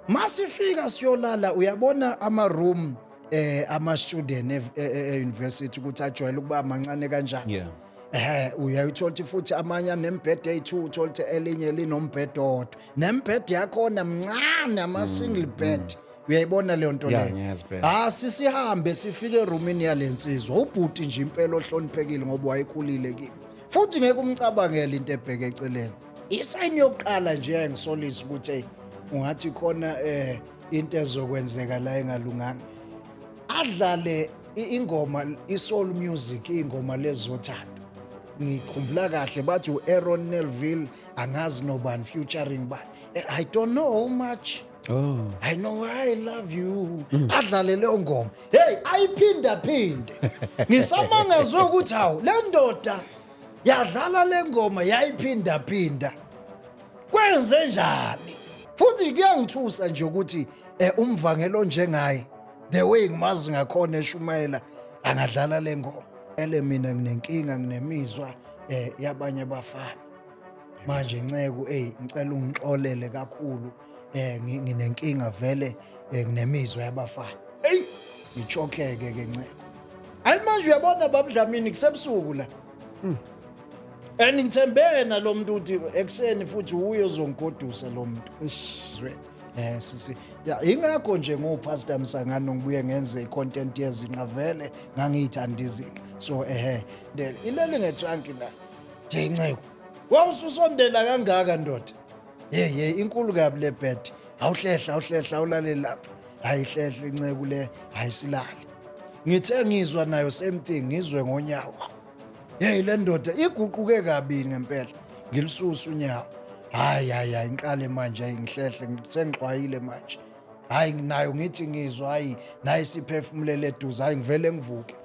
Masifika siyolala uyabona ama-room ama-student e-university ukuthi ajwayele ukuba mancane kanjani. Yeah. Uyayithola ukuthi futhi amanye anemibhede eyi-2 uthola ukuthi elinye linombhede owodwa. Nembhede yakhona mncane ama-single bed. Uyayibona leyo nto Yeah, leyo. ngiyazi phela. Sisihambe sifike erumini yalensizwa. Ubhuti nje impela ohloniphekile ngoba wayekhulile kimi. Futhi ngeke umcabangele into ebheke eceleni. Isayini yokuqala nje engisolisa ukuthi hey ungathi khona into ezokwenzeka la engalunganga. Adlale ingoma isoul music ingoma lezothando. Ngikhumbula kahle bathi uAaron Neville angazi nobani featuring bani. I don't know how much. Oh. I know I love you. Adlale leyo ngoma. Hey, ayiphinda. Ngisamangazwe ukuthi hawu le ndoda yadlala le ngoma yayiphinda. Kwenze njani? Futhi kuyangithusa nje ukuthi umvangelo njengaye the way ngimazi ngakhona eshumayela angadlala le ngoma. Mina nginenkinga nginemizwa yabanye bafana. Manje Ncegu ngicela ungixolele kakhulu. Nginenkinga vele nginemizwa yabafana. Ngichokeke ke Ncegu. Hayi manje uyabona babudlamini kusebusuku la. Ngithembe na lo muntu uthi ekseni futhi uye ozongigodusa lo muntu. Sisi ingakho nje ngopastor Msangano ngibuye ngenze icontent yezinqa vele ngangiyithanda izinqa. So ilele ngetrunk la. Ncegu. Wawususondela kangaka ndoda. Inkulu kabi le bed. Awuhlehla ulale lapha. Hayihlehla Ncegu le, hayisilali. Ngithe ngizwa nayo same thing ngizwe ngonyawo. Le ndoda iguquke kabi ngempela. Ngilisusa unyawo. Hayi ngiqale manje ngihlehle sengixwayile manje. Hayi nayo ngithi ngizwa nayi siphefumulele eduze ngivele ngivuke.